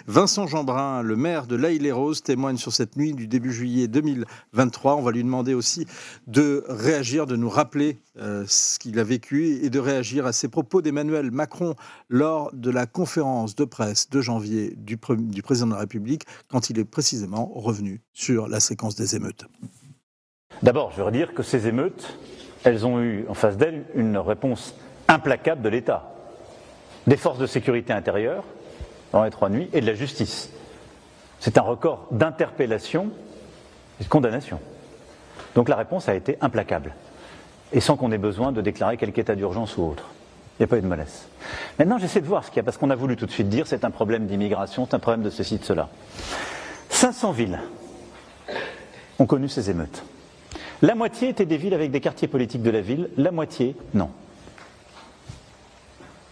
Vincent Jeanbrun, le maire de L'Haÿ-les-Roses, témoigne sur cette nuit du début juillet 2023. On va lui demander aussi de réagir, de nous rappeler ce qu'il a vécu et de réagir à ces propos d'Emmanuel Macron lors de la conférence de presse de janvier du président de la République, quand il est précisément revenu sur la séquence des émeutes. D'abord, je veux dire que ces émeutes, elles ont eu en face d'elles une réponse implacable de l'État, des forces de sécurité intérieure dans les 3 nuits et de la justice. C'est un record d'interpellation et de condamnation. Donc la réponse a été implacable et sans qu'on ait besoin de déclarer quelque état d'urgence ou autre. Il n'y a pas eu de mollesse. Maintenant, j'essaie de voir ce qu'il y a, parce qu'on a voulu tout de suite dire c'est un problème d'immigration, c'est un problème de ceci, de cela. 500 villes ont connu ces émeutes. La moitié étaient des villes avec des quartiers politiques de la ville, la moitié, non.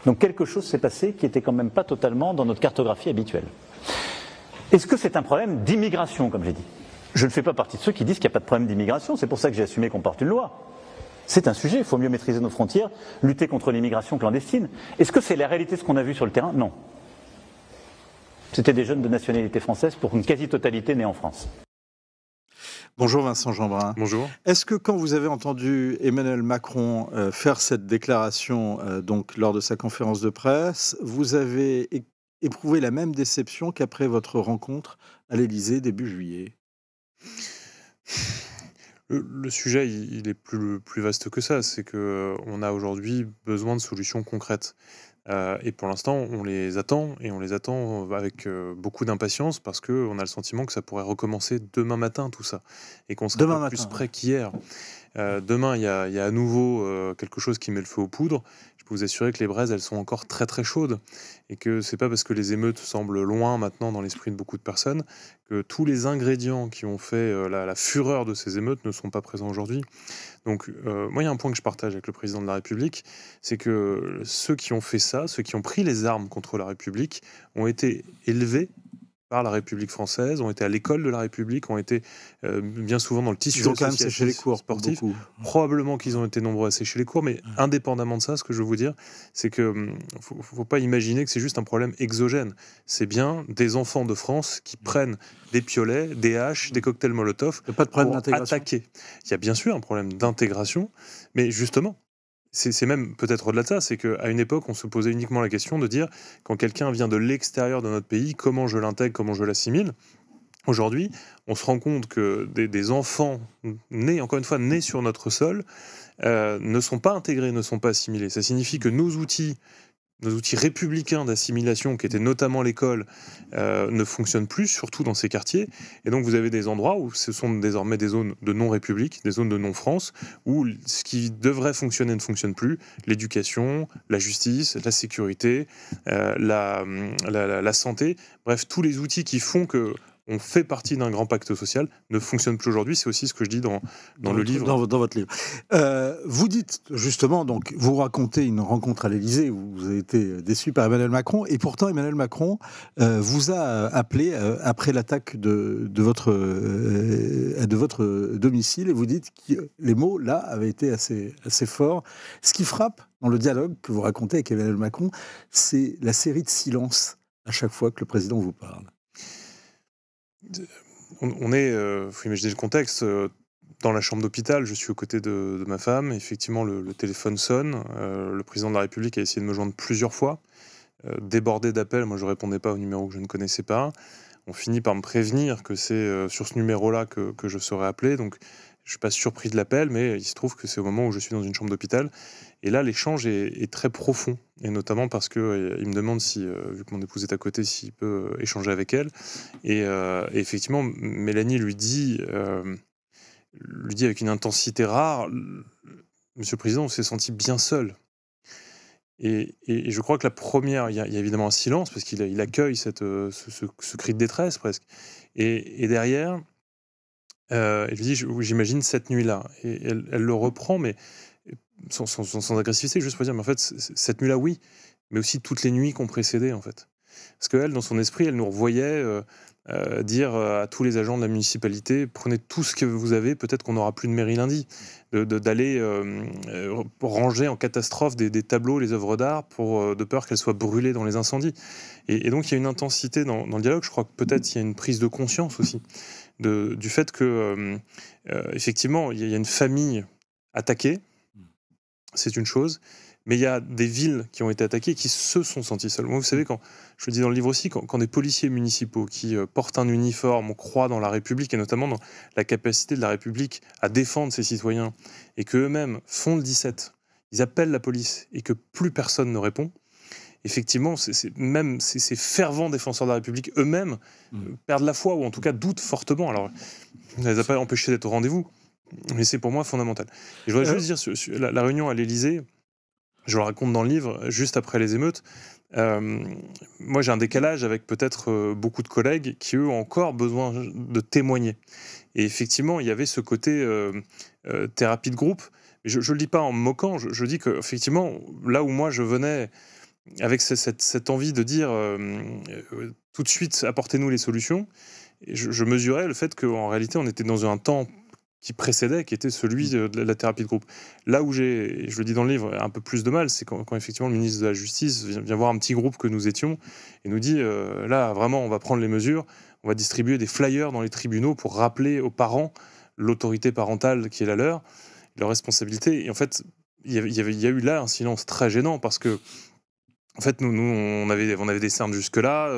Donc quelque chose s'est passé qui n'était quand même pas totalement dans notre cartographie habituelle. Est-ce que c'est un problème d'immigration, comme j'ai dit ? Je ne fais pas partie de ceux qui disent qu'il n'y a pas de problème d'immigration, c'est pour ça que j'ai assumé qu'on porte une loi. C'est un sujet, il faut mieux maîtriser nos frontières, lutter contre l'immigration clandestine. Est-ce que c'est la réalité de ce qu'on a vu sur le terrain ? Non. C'était des jeunes de nationalité française pour une quasi-totalité nés en France. Bonjour Vincent Jeanbrun. Bonjour. Est-ce que quand vous avez entendu Emmanuel Macron faire cette déclaration donc lors de sa conférence de presse, vous avez éprouvé la même déception qu'après votre rencontre à l'Élysée début juillet ? Le sujet, il est plus vaste que ça. C'est qu'on a aujourd'hui besoin de solutions concrètes. Et pour l'instant, on les attend, et on les attend avec beaucoup d'impatience, parce qu'on a le sentiment que ça pourrait recommencer demain matin, tout ça, et qu'on serait pas plus près qu'hier. Demain, il y a à nouveau quelque chose qui met le feu aux poudres. Je peux vous assurer que les braises, elles sont encore très très chaudes, et que c'est pas parce que les émeutes semblent loin maintenant dans l'esprit de beaucoup de personnes que tous les ingrédients qui ont fait la fureur de ces émeutes ne sont pas présents aujourd'hui. Donc moi, il y a un point que je partage avec le président de la République, c'est que ceux qui ont fait ça, ceux qui ont pris les armes contre la République, ont été élevés par la République française, ont été à l'école de la République, ont été bien souvent dans le tissu associatif, ils ont quand même séché les cours sportif. Probablement qu'ils ont été nombreux à sécher les cours, mais indépendamment de ça, ce que je veux vous dire, c'est que faut pas imaginer que c'est juste un problème exogène. C'est bien des enfants de France qui prennent des piolets, des haches, des cocktails Molotov pour attaquer. Il y a bien sûr un problème d'intégration, mais justement, c'est même peut-être au-delà de ça, c'est qu'à une époque, on se posait uniquement la question de dire, quand quelqu'un vient de l'extérieur de notre pays, comment je l'intègre, comment je l'assimile ? Aujourd'hui, on se rend compte que des enfants nés, encore une fois, nés sur notre sol, ne sont pas intégrés, ne sont pas assimilés. Ça signifie que nos outils républicains d'assimilation, qui étaient notamment l'école, ne fonctionnent plus, surtout dans ces quartiers. Et donc vous avez des endroits où ce sont désormais des zones de non-République, des zones de non-France, où ce qui devrait fonctionner ne fonctionne plus. L'éducation, la justice, la sécurité, la santé, bref, tous les outils qui font que on fait partie d'un grand pacte social, ne fonctionne plus aujourd'hui. C'est aussi ce que je dis dans le livre. Dans votre livre. Vous dites, justement, donc, vous racontez une rencontre à l'Élysée où vous avez été déçu par Emmanuel Macron, et pourtant Emmanuel Macron vous a appelé après l'attaque de votre domicile, et vous dites que les mots, là, avaient été assez forts. Ce qui frappe dans le dialogue que vous racontez avec Emmanuel Macron, c'est la série de silences à chaque fois que le président vous parle. On est, faut imaginer le contexte, dans la chambre d'hôpital, je suis aux côtés de ma femme, effectivement le téléphone sonne, le président de la République a essayé de me joindre plusieurs fois, débordé d'appels, moi je répondais pas au numéro que je ne connaissais pas, on finit par me prévenir que c'est sur ce numéro-là que je serai appelé, donc je suis pas surpris de l'appel, mais il se trouve que c'est au moment où je suis dans une chambre d'hôpital. Et là, l'échange est très profond, et notamment parce qu'il me demande si, vu que mon épouse est à côté, s'il peut échanger avec elle. Et effectivement, Mélanie lui dit avec une intensité rare, Monsieur le Président, on s'est senti bien seul. Et je crois que la première, il y a évidemment un silence, parce qu'il accueille ce cri de détresse presque. Et derrière, elle lui dit, j'imagine cette nuit-là. Et elle le reprend, mais sans agressivité, juste pour dire, mais en fait, cette nuit-là, oui, mais aussi toutes les nuits qui ont précédé, en fait. Parce qu'elle, dans son esprit, elle nous revoyait dire à tous les agents de la municipalité, prenez tout ce que vous avez, peut-être qu'on n'aura plus de mairie lundi, d'aller ranger en catastrophe des tableaux, les œuvres d'art, de peur qu'elles soient brûlées dans les incendies. Et donc il y a une intensité dans le dialogue. Je crois que peut-être il y a une prise de conscience aussi du fait que effectivement il y a une famille attaquée, c'est une chose, mais il y a des villes qui ont été attaquées et qui se sont senties seules. Moi, vous savez, je le dis dans le livre aussi, quand des policiers municipaux qui portent un uniforme, on croit dans la République et notamment dans la capacité de la République à défendre ses citoyens et qu'eux-mêmes font le 17, ils appellent la police et que plus personne ne répond, effectivement, même ces fervents défenseurs de la République eux-mêmes perdent la foi ou en tout cas doutent fortement. Alors, ça ne les a pas empêchés d'être au rendez-vous, mais c'est pour moi fondamental. Et je voudrais juste dire, sur la réunion à l'Élysée, je le raconte dans le livre, juste après les émeutes, moi j'ai un décalage avec peut-être beaucoup de collègues qui eux ont encore besoin de témoigner. Et effectivement, il y avait ce côté thérapie de groupe. Je ne le dis pas en me moquant, je dis qu'effectivement, là où moi je venais avec cette envie de dire tout de suite apportez-nous les solutions, je mesurais le fait qu'en réalité on était dans un temps qui précédait, qui était celui de la thérapie de groupe. Là où j'ai, je le dis dans le livre, un peu plus de mal, c'est quand effectivement le ministre de la Justice vient voir un petit groupe que nous étions et nous dit là, vraiment, on va prendre les mesures, on va distribuer des flyers dans les tribunaux pour rappeler aux parents l'autorité parentale qui est la leur responsabilité. Et en fait, il y a eu là un silence très gênant parce que en fait, nous on avait des cernes jusque-là.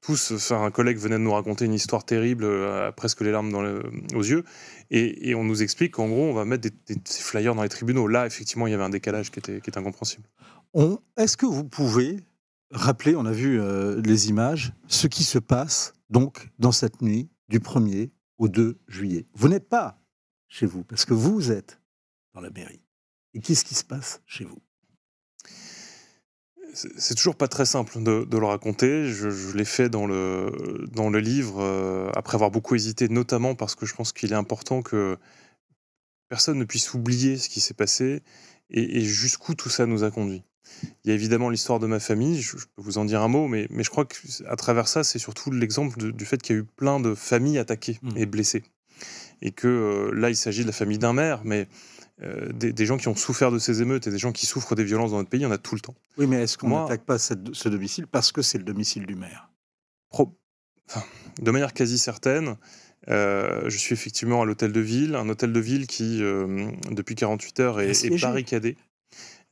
Tous, un collègue venait de nous raconter une histoire terrible, presque les larmes aux yeux. Et on nous explique qu'en gros, on va mettre ces flyers dans les tribunaux. Là, effectivement, il y avait un décalage qui était incompréhensible. Est-ce que vous pouvez rappeler, on a vu les images, ce qui se passe donc dans cette nuit du 1er au 2 juillet? Vous n'êtes pas chez vous, parce que vous êtes dans la mairie. Et qu'est-ce qui se passe chez vous? C'est toujours pas très simple de le raconter. Je l'ai fait dans le livre, après avoir beaucoup hésité, notamment parce que je pense qu'il est important que personne ne puisse oublier ce qui s'est passé et jusqu'où tout ça nous a conduit. Il y a évidemment l'histoire de ma famille, je peux vous en dire un mot, mais je crois qu'à travers ça, c'est surtout l'exemple du fait qu'il y a eu plein de familles attaquées et blessées. Et que là, il s'agit de la famille d'un maire, mais des gens qui ont souffert de ces émeutes et des gens qui souffrent des violences dans notre pays, il y en a tout le temps. Oui, mais est-ce qu'on n'attaque pas ce domicile parce que c'est le domicile du maire? De manière quasi certaine. Je suis effectivement à l'hôtel de ville, un hôtel de ville qui, depuis 48 heures, est barricadé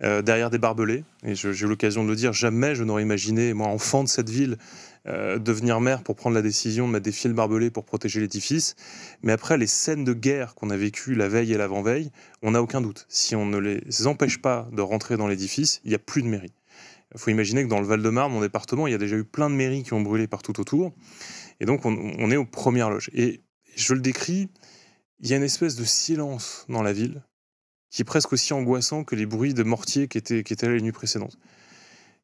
derrière des barbelés. Et j'ai eu l'occasion de le dire, jamais je n'aurais imaginé, moi, enfant de cette ville, devenir maire pour prendre la décision de mettre des fils barbelés pour protéger l'édifice. Mais après, les scènes de guerre qu'on a vécues la veille et l'avant-veille, on n'a aucun doute. Si on ne les empêche pas de rentrer dans l'édifice, il n'y a plus de mairie. Il faut imaginer que dans le Val-de-Marne, mon département, il y a déjà eu plein de mairies qui ont brûlé partout autour. Et donc, on est aux premières loges. Et je le décris, il y a une espèce de silence dans la ville qui est presque aussi angoissant que les bruits de mortiers qui étaient là les nuits précédentes.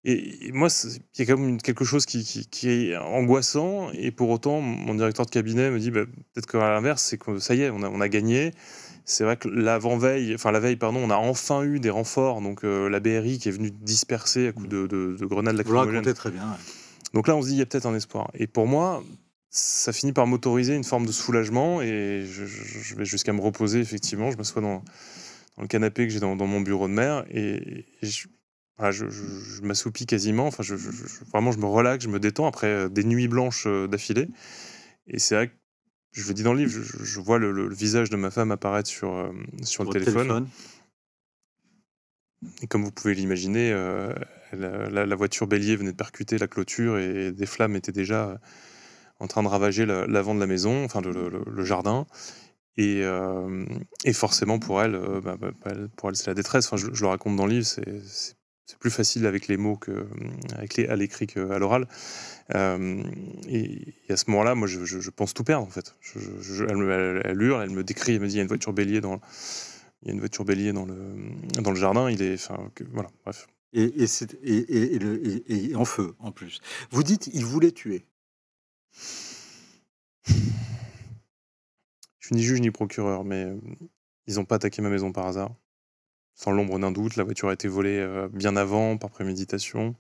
Et moi, il y a quand même quelque chose qui est angoissant. Et pour autant, mon directeur de cabinet me dit peut-être qu'à l'inverse, c'est que ça y est, on a gagné. C'est vrai que la veille, on a enfin eu des renforts. Donc la BRI qui est venue disperser à coups de grenades lacrymogènes. Vous le racontez très bien. Ouais. Donc là, on se dit, il y a peut-être un espoir. Et pour moi, ça finit par m'autoriser une forme de soulagement. Et je vais jusqu'à me reposer, effectivement. Je m'assois dans le canapé que j'ai dans mon bureau de maire. Et je m'assoupis quasiment. Enfin, vraiment, je me relaxe, je me détends après des nuits blanches d'affilée. Et c'est vrai que, je le dis dans le livre, je vois le visage de ma femme apparaître sur le téléphone. Et comme vous pouvez l'imaginer, la voiture bélier venait de percuter la clôture et des flammes étaient déjà en train de ravager l'avant de la maison, enfin le jardin. Et forcément pour elle, c'est la détresse. Enfin, je le raconte dans le livre, c'est plus facile avec les mots à l'écrit qu'à l'oral. Et à ce moment-là, moi, je pense tout perdre en fait. Elle hurle, elle me décrit, elle me dit il y a une voiture bélier dans le jardin. Voilà, bref. Et en feu en plus. Vous dites il voulait tuer. Je suis ni juge ni procureur, mais ils n'ont pas attaqué ma maison par hasard. Sans l'ombre d'un doute, la voiture a été volée bien avant, par préméditation.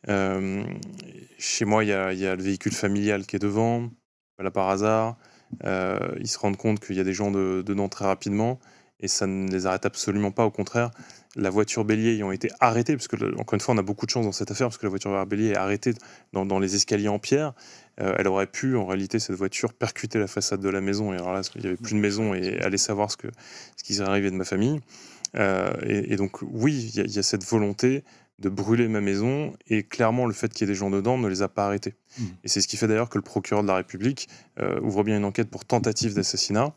Chez moi, il y a le véhicule familial qui est devant, pas là par hasard. Ils se rendent compte qu'il y a des gens dedans très rapidement et ça ne les arrête absolument pas. Au contraire, la voiture bélier ayant été arrêtée, parce que encore une fois, on a beaucoup de chance dans cette affaire, parce que la voiture bélier est arrêtée dans les escaliers en pierre. Elle aurait pu, en réalité, cette voiture, percuter la façade de la maison. Et alors là, il n'y avait plus de maison et aller savoir ce qui serait arrivé de ma famille. Et donc, oui, il y a cette volonté de brûler ma maison, et clairement le fait qu'il y ait des gens dedans ne les a pas arrêtés. Et c'est ce qui fait d'ailleurs que le procureur de la République ouvre bien une enquête pour tentative d'assassinat,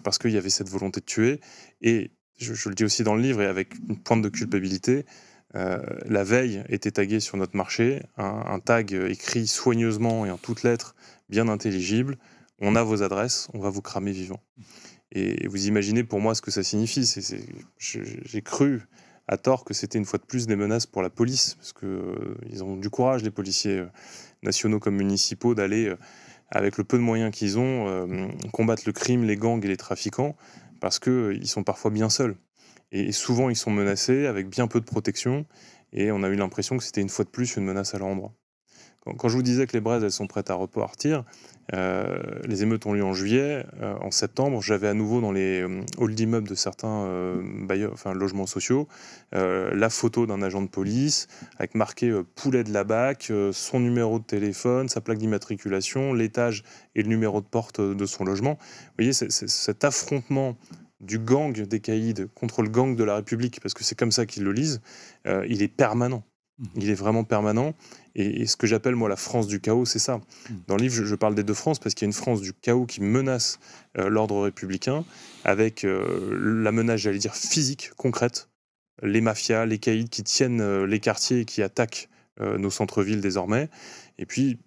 parce qu'il y avait cette volonté de tuer. Et je le dis aussi dans le livre, et avec une pointe de culpabilité, la veille était tagué sur notre marché un tag écrit soigneusement et en toutes lettres, bien intelligible: on a vos adresses, on va vous cramer vivant. Et vous imaginez pour moi ce que ça signifie. J'ai cru à tort que c'était une fois de plus des menaces pour la police, parce qu'ils ont du courage, les policiers nationaux comme municipaux, d'aller, avec le peu de moyens qu'ils ont, combattre le crime, les gangs et les trafiquants, parce qu'ils sont parfois bien seuls. Et souvent, ils sont menacés avec bien peu de protection, et on a eu l'impression que c'était une fois de plus une menace à leur endroit. Quand je vous disais que les braises, elles sont prêtes à repartir, les émeutes ont lieu en juillet. En septembre, j'avais à nouveau dans les halls d'immeubles de certains logements sociaux la photo d'un agent de police avec marqué poulet de la BAC, son numéro de téléphone, sa plaque d'immatriculation, l'étage et le numéro de porte de son logement. Vous voyez, cet affrontement du gang des caïds contre le gang de la République, parce que c'est comme ça qu'ils le lisent, il est permanent. Il est vraiment permanent. Et ce que j'appelle, moi, la France du chaos, c'est ça. Dans le livre, je parle des deux France, parce qu'il y a une France du chaos qui menace l'ordre républicain, avec la menace, j'allais dire, physique, concrète. Les mafias, les caïds qui tiennent les quartiers et qui attaquent nos centres-villes désormais. Et puis,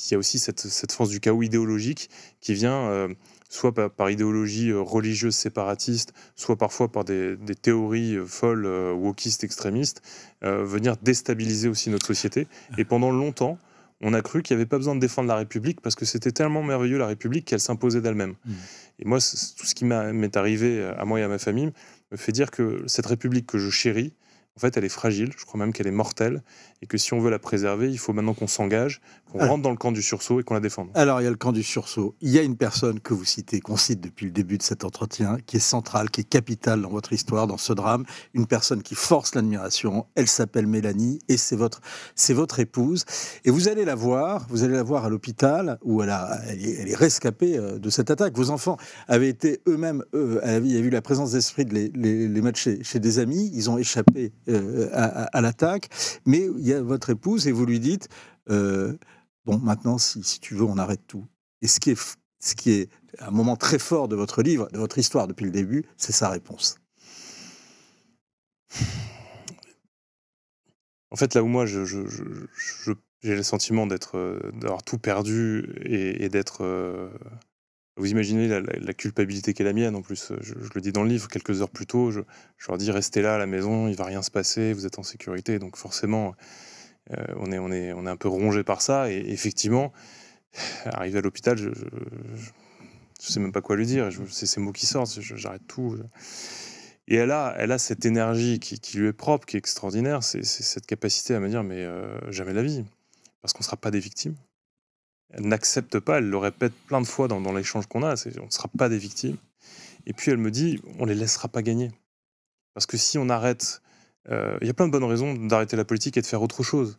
il y a aussi cette France du chaos idéologique qui vient soit par idéologie religieuse séparatiste, soit parfois par des théories folles, wokistes, extrémistes, venir déstabiliser aussi notre société. Et pendant longtemps, on a cru qu'il n'y avait pas besoin de défendre la République, parce que c'était tellement merveilleux, la République, qu'elle s'imposait d'elle-même. Et moi, tout ce qui m'est arrivé à moi et à ma famille me fait dire que cette République que je chéris, en fait, elle est fragile, je crois même qu'elle est mortelle, et que si on veut la préserver, il faut maintenant qu'on s'engage, qu'on rentre dans le camp du sursaut et qu'on la défende. Alors, il y a le camp du sursaut. Il y a une personne que vous citez, qu'on cite depuis le début de cet entretien, qui est centrale, qui est capitale dans votre histoire, dans ce drame. Une personne qui force l'admiration. Elle s'appelle Mélanie, et c'est votre épouse. Et vous allez la voir à l'hôpital, où elle est rescapée de cette attaque. Vos enfants avaient été eux-mêmes, il y a eu la présence d'esprit de les mettre chez des amis. Ils ont échappé à l'attaque. Mais il y a votre épouse, et vous lui dites... bon, maintenant, si tu veux, on arrête tout. Et ce qui est un moment très fort de votre livre, de votre histoire depuis le début, c'est sa réponse. En fait, là où moi, j'ai le sentiment d'avoir tout perdu et d'être... Vous imaginez la culpabilité qu'est la mienne, en plus. Je le dis dans le livre, quelques heures plus tôt, je leur dis: restez là à la maison, il ne va rien se passer, vous êtes en sécurité. Donc forcément... on est un peu rongé par ça, et effectivement, arrivé à l'hôpital, je sais même pas quoi lui dire, c'est ces mots qui sortent, j'arrête tout. Et elle a cette énergie qui lui est propre, qui est extraordinaire, c'est cette capacité à me dire: mais jamais la vie, parce qu'on ne sera pas des victimes. Elle n'accepte pas, elle le répète plein de fois dans l'échange qu'on a, on ne sera pas des victimes. Et puis elle me dit: on les laissera pas gagner. Parce que si on arrête... Il y a plein de bonnes raisons d'arrêter la politique et de faire autre chose,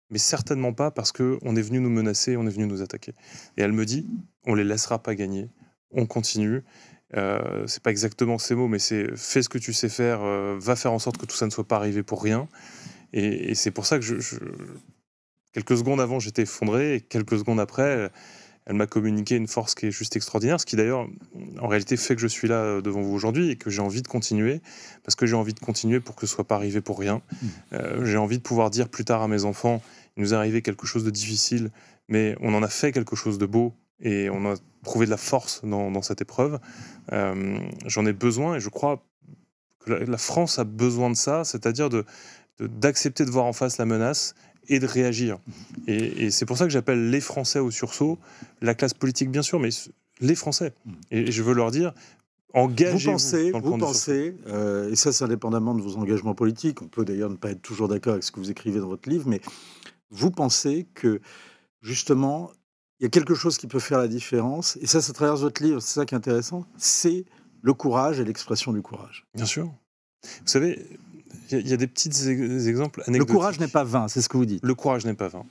mais certainement pas parce qu'on est venu nous menacer, on est venu nous attaquer. Et elle me dit: on les laissera pas gagner, on continue. C'est pas exactement ces mots, mais c'est: fais ce que tu sais faire, va faire en sorte que tout ça ne soit pas arrivé pour rien. Et c'est pour ça que quelques secondes avant, j'étais effondré, et quelques secondes après, elle m'a communiqué une force qui est juste extraordinaire, ce qui d'ailleurs, en réalité, fait que je suis là devant vous aujourd'hui, et que j'ai envie de continuer, parce que j'ai envie de continuer pour que ce ne soit pas arrivé pour rien. J'ai envie de pouvoir dire plus tard à mes enfants: il nous est arrivé quelque chose de difficile, mais on en a fait quelque chose de beau, et on a trouvé de la force dans cette épreuve. J'en ai besoin, et je crois que la France a besoin de ça, c'est-à-dire d'accepter de voir en face la menace et de réagir. Et c'est pour ça que j'appelle les Français au sursaut, la classe politique bien sûr, mais les Français. Et je veux leur dire: engagez-vous dans le camp vous du pensez, et ça c'est indépendamment de vos engagements politiques, on peut d'ailleurs ne pas être toujours d'accord avec ce que vous écrivez dans votre livre, mais vous pensez que justement, il y a quelque chose qui peut faire la différence, et ça traverse votre livre, c'est ça qui est intéressant, c'est le courage et l'expression du courage. Bien sûr. Vous savez, il y a des petits exemples anecdotiques. Le courage n'est pas vain, c'est ce que vous dites. Le courage n'est pas vain.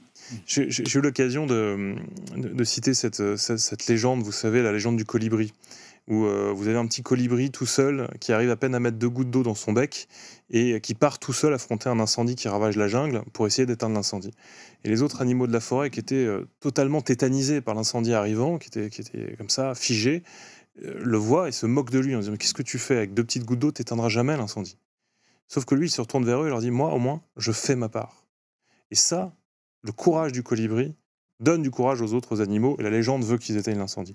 J'ai eu l'occasion de citer cette légende, vous savez, la légende du colibri, où vous avez un petit colibri tout seul qui arrive à peine à mettre 2 gouttes d'eau dans son bec et qui part tout seul affronter un incendie qui ravage la jungle pour essayer d'éteindre l'incendie. Et les autres animaux de la forêt qui étaient totalement tétanisés par l'incendie arrivant, qui étaient comme ça, figés, le voient et se moquent de lui en disant « Qu'est-ce que tu fais? Avec 2 petites gouttes d'eau, t'éteindras jamais l'incendie. » Sauf que lui, il se retourne vers eux et leur dit « Moi, au moins, je fais ma part. » Et ça, le courage du colibri donne du courage aux autres animaux, et la légende veut qu'ils éteignent l'incendie.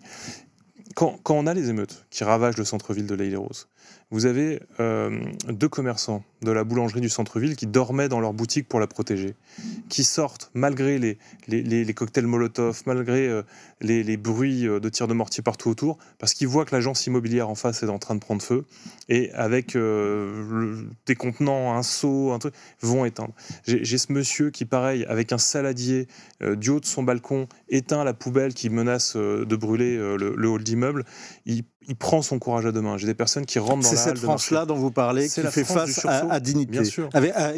Quand on a les émeutes qui ravagent le centre-ville de l'Île-et-Rose, vous avez 2 commerçants de la boulangerie du centre-ville qui dormaient dans leur boutique pour la protéger, qui sortent malgré les cocktails Molotov, malgré les bruits de tirs de mortier partout autour, parce qu'ils voient que l'agence immobilière en face est en train de prendre feu, et avec des contenants, un seau, un truc, vont éteindre. J'ai ce monsieur qui, pareil, avec un saladier du haut de son balcon, éteint la poubelle qui menace de brûler le hall d'immeuble. Il prend son courage à deux mains. J'ai des personnes qui rentrent dans la halle. C'est cette France-là dont vous parlez, qui fait face à dignité, bien sûr.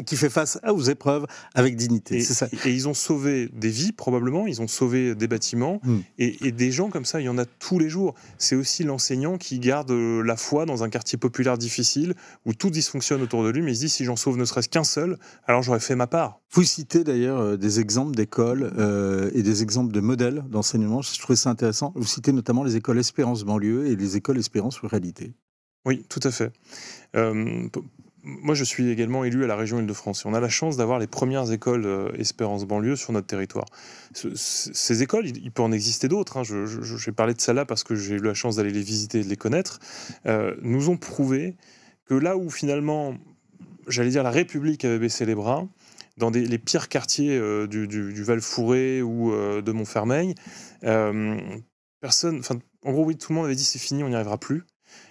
Qui fait face aux épreuves avec dignité. C'est ça. Et ils ont sauvé des vies, probablement, ils ont sauvé des bâtiments, et des gens comme ça, il y en a tous les jours. C'est aussi l'enseignant qui garde la foi dans un quartier populaire difficile, où tout dysfonctionne autour de lui, mais il se dit, si j'en sauve ne serait-ce qu'un seul, alors j'aurais fait ma part. Vous citez d'ailleurs des exemples d'écoles et des exemples de modèles d'enseignement. Je trouvais ça intéressant. Vous citez notamment les écoles Espérance Banlieue et les écoles Espérance Ruralité. Oui, tout à fait. Moi, je suis également élu à la région Île-de-France. Et on a la chance d'avoir les premières écoles Espérance Banlieue sur notre territoire. Ces écoles, il peut en exister d'autres. J'ai parlé de celle-là parce que j'ai eu la chance d'aller les visiter et de les connaître. Nous ont prouvé que là où finalement, j'allais dire, la République avait baissé les bras, dans les pires quartiers du Val-Fouré ou de Montfermeil, personne, en gros, oui, tout le monde avait dit c'est fini, on n'y arrivera plus.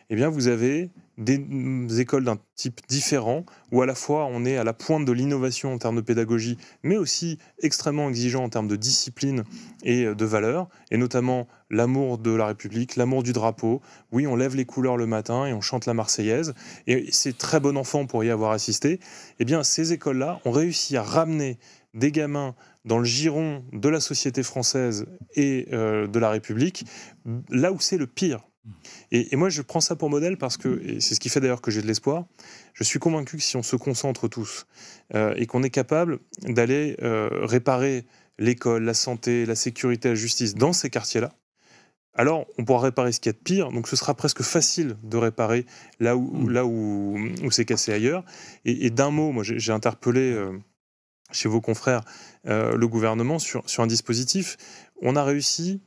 Eh bien, vous avez des écoles d'un type différent, où à la fois on est à la pointe de l'innovation en termes de pédagogie, mais aussi extrêmement exigeant en termes de discipline et de valeurs, et notamment l'amour de la République, l'amour du drapeau. Oui, on lève les couleurs le matin et on chante la Marseillaise, et c'est très bon enfant pour y avoir assisté. Eh bien, ces écoles-là ont réussi à ramener des gamins dans le giron de la société française et de la République, là où c'est le pire. Et moi, je prends ça pour modèle parce que, et c'est ce qui fait d'ailleurs que j'ai de l'espoir, je suis convaincu que si on se concentre tous et qu'on est capable d'aller réparer l'école, la santé, la sécurité, la justice dans ces quartiers-là, alors on pourra réparer ce qu'il y a de pire, donc ce sera presque facile de réparer là où c'est cassé ailleurs. Et d'un mot, moi j'ai interpellé chez vos confrères le gouvernement sur un dispositif. On a réussi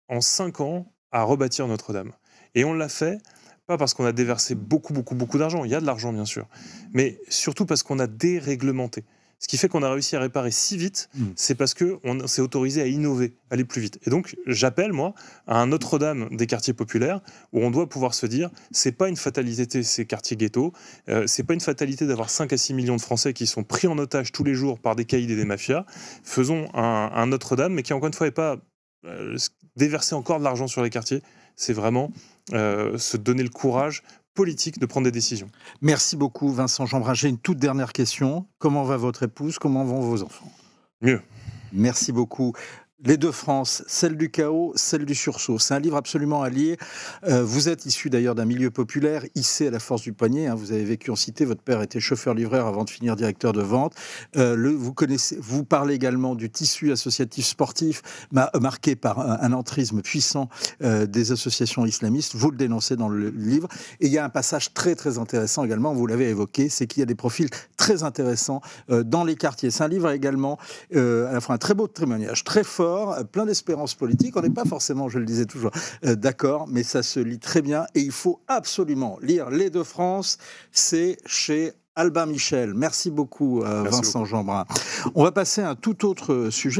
en 5 ans à rebâtir Notre-Dame. Et on l'a fait, pas parce qu'on a déversé beaucoup d'argent, il y a de l'argent bien sûr, mais surtout parce qu'on a déréglementé. Ce qui fait qu'on a réussi à réparer si vite, c'est parce qu'on s'est autorisé à innover, aller plus vite. Et donc, j'appelle, moi, à un Notre-Dame des quartiers populaires, où on doit pouvoir se dire, c'est pas une fatalité ces quartiers ghettos, c'est pas une fatalité d'avoir 5 à 6 millions de Français qui sont pris en otage tous les jours par des caïds et des mafias. Faisons un Notre-Dame, mais qui, encore une fois, n'est pas déverser encore de l'argent sur les quartiers, c'est vraiment se donner le courage politique de prendre des décisions. Merci beaucoup Vincent Jeanbrun. J'ai une toute dernière question. Comment va votre épouse? Comment vont vos enfants? Mieux. Merci beaucoup. Les deux France, celle du chaos, celle du sursaut. C'est un livre absolument allié. Vous êtes issu d'ailleurs d'un milieu populaire, hissé à la force du poignet. Vous avez vécu en cité. Votre père était chauffeur-livreur avant de finir directeur de vente. Vous parlez également du tissu associatif sportif marqué par un entrisme puissant des associations islamistes. Vous le dénoncez dans le livre. Et il y a un passage très très intéressant également, vous l'avez évoqué, c'est qu'il y a des profils très intéressants dans les quartiers. C'est un livre également à la fois un très beau témoignage, très fort, plein d'espérance politique. On n'est pas forcément, je le disais toujours, d'accord, mais ça se lit très bien et il faut absolument lire Les Deux France. C'est chez Albin Michel. Merci beaucoup, Vincent Jeanbrun. On va passer à un tout autre sujet.